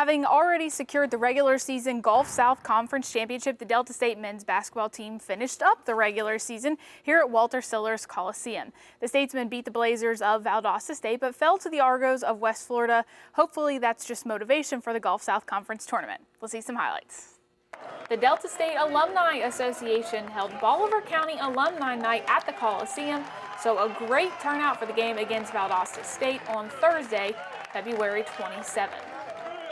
Having already secured the regular season Gulf South Conference Championship, the Delta State men's basketball team finished up the regular season here at Walter Sillars Coliseum. The Statesmen beat the Blazers of Valdosta State, but fell to the Argos of West Florida. Hopefully that's just motivation for the Gulf South Conference tournament. We'll see some highlights. The Delta State Alumni Association held Bolivar County Alumni Night at the Coliseum, so a great turnout for the game against Valdosta State on Thursday, February 27th.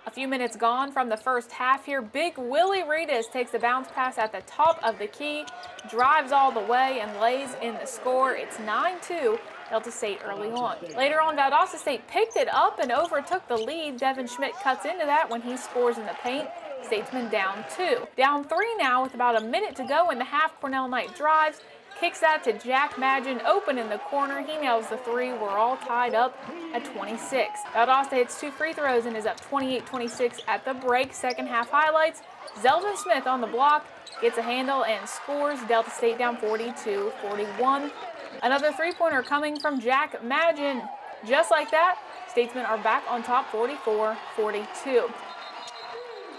A few minutes gone from the first half here, big Willie Reedus takes the bounce pass at the top of the key, drives all the way and lays in the score. It's 9-2 Delta State early on. Later on, Valdosta State picked it up and overtook the lead. Devin Schmidt cuts into that when he scores in the paint. Statesmen down 2. Down 3 now with about a minute to go in the half. Cornell Knight drives, kicks that to Jack Madgen, open in the corner. He nails the 3. We're all tied up at 26. Valdosta hits 2 free throws and is up 28-26 at the break. Second half highlights. Zelvin Smith on the block, gets a handle and scores. Delta State down 42-41. Another three-pointer coming from Jack Madgen. Just like that, Statesmen are back on top 44-42.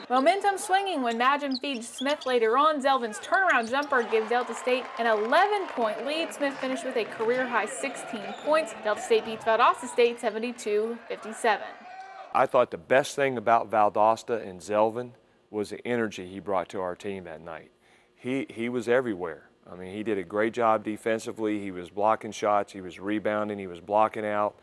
Momentum swinging when Madgen feeds Smith later on. Zelvin's turnaround jumper gives Delta State an 11-point lead. Smith finished with a career-high 16 points. Delta State beats Valdosta State 72-57. I thought the best thing about Valdosta and Zelvin was the energy he brought to our team that night. He was everywhere. I mean, he did a great job defensively. He was blocking shots, he was rebounding, he was blocking out.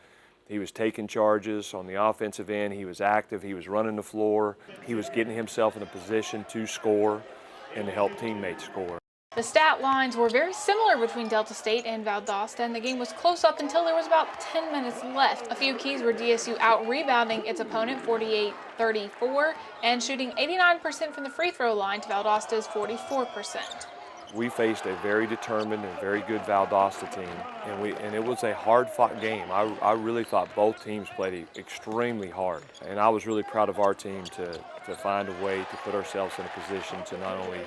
He was taking charges on the offensive end. He was active. He was running the floor. He was getting himself in a position to score and to help teammates score. The stat lines were very similar between Delta State and Valdosta, and the game was close up until there was about 10 minutes left. A few keys were DSU out-rebounding its opponent 48-34 and shooting 89% from the free throw line to Valdosta's 44%. We faced a very determined and very good Valdosta team, and it was a hard-fought game. I really thought both teams played extremely hard, and I was really proud of our team to find a way to put ourselves in a position to not only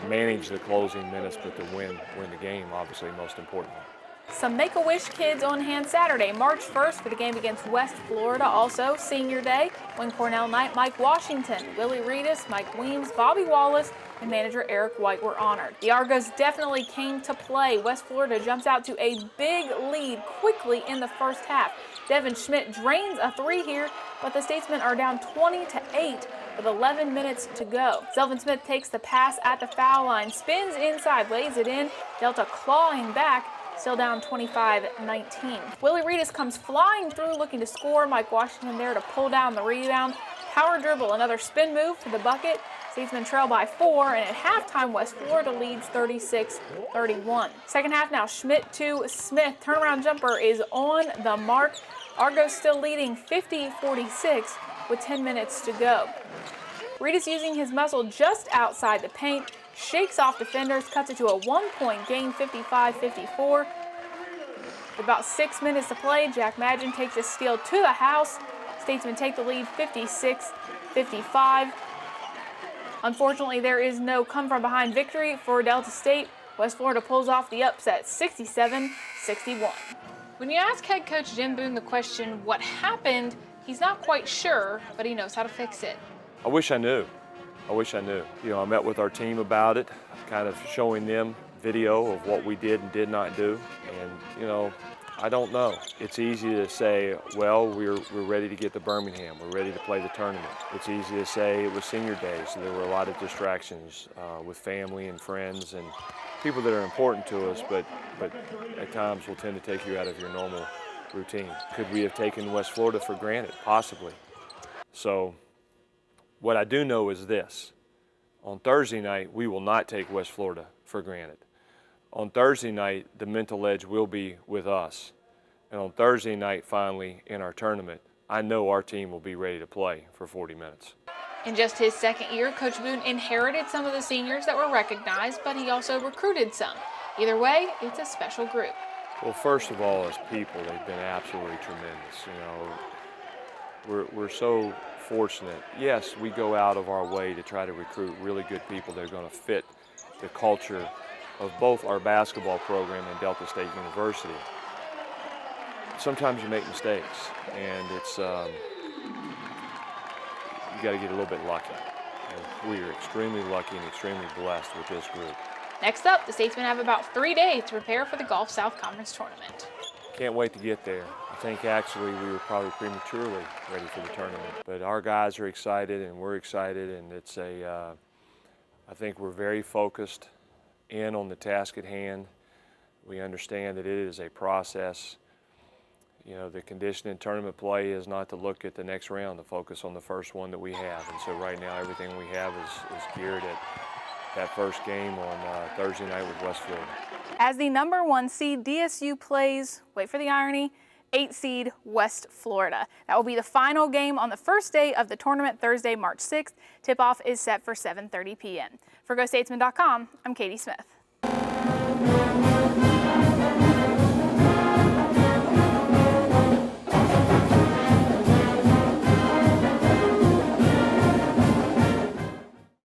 manage the closing minutes, but to win the game, obviously, most importantly. Some Make-A-Wish kids on hand Saturday, March 1st for the game against West Florida. Also, Senior Day, when Cornell Knight, Mike Washington, Willie Reedus, Mike Weems, Bobby Wallace, and manager Eric White were honored. The Argos definitely came to play. West Florida jumps out to a big lead quickly in the first half. Devin Schmidt drains a 3 here, but the Statesmen are down 20-8 with 11 minutes to go. Zelvin Smith takes the pass at the foul line, spins inside, lays it in. Delta clawing back, still down 25-19. Willie Reedus comes flying through looking to score. Mike Washington there to pull down the rebound. Power dribble, another spin move to the bucket. Statesmen trail by 4, and at halftime, West Florida leads 36-31. Second half now, Schmidt to Smith. Turnaround jumper is on the mark. Argos still leading 50-46 with 10 minutes to go. Reedus using his muscle just outside the paint, shakes off defenders, cuts it to a 1-point game, 55-54. With about 6 minutes to play, Jack Madgen takes a steal to the house. Statesmen take the lead 56-55. Unfortunately, there is no come-from-behind victory for Delta State. West Florida pulls off the upset 67-61. When you ask head coach Jim Boone the question, what happened, he's not quite sure, but he knows how to fix it. I wish I knew. I wish I knew. You know, I met with our team about it, kind of showing them video of what we did and did not do. And, you know, I don't know. It's easy to say, well, we're ready to get to Birmingham. We're ready to play the tournament. It's easy to say it was Senior Day, so there were a lot of distractions with family and friends and people that are important to us, but at times will tend to take you out of your normal routine. Could we have taken West Florida for granted? Possibly. So what I do know is this. On Thursday night, we will not take West Florida for granted. On Thursday night, the mental edge will be with us. And on Thursday night, finally, in our tournament, I know our team will be ready to play for 40 minutes. In just his second year, Coach Boone inherited some of the seniors that were recognized, but he also recruited some. Either way, it's a special group. Well, first of all, as people, they've been absolutely tremendous. You know, we're so fortunate. Yes, we go out of our way to try to recruit really good people that are going to fit the culture of both our basketball program and Delta State University. Sometimes you make mistakes, and you got to get a little bit lucky. And we are extremely lucky and extremely blessed with this group. Next up, the Statesmen have about 3 days to prepare for the Gulf South Conference tournament. Can't wait to get there. I think actually we were probably prematurely ready for the tournament, but our guys are excited and we're excited, and it's I think we're very focused in on the task at hand. We understand that it is a process. You know, the condition in tournament play is not to look at the next round, to focus on the first one that we have. And so right now everything we have is geared at that first game on Thursday night with West Florida. As the #1 seed, DSU plays, wait for the irony, 8 seed West Florida. That will be the final game on the first day of the tournament, Thursday, March 6th. Tip-off is set for 7:30 p.m. For GoStatesmen.com, I'm Katie Smith.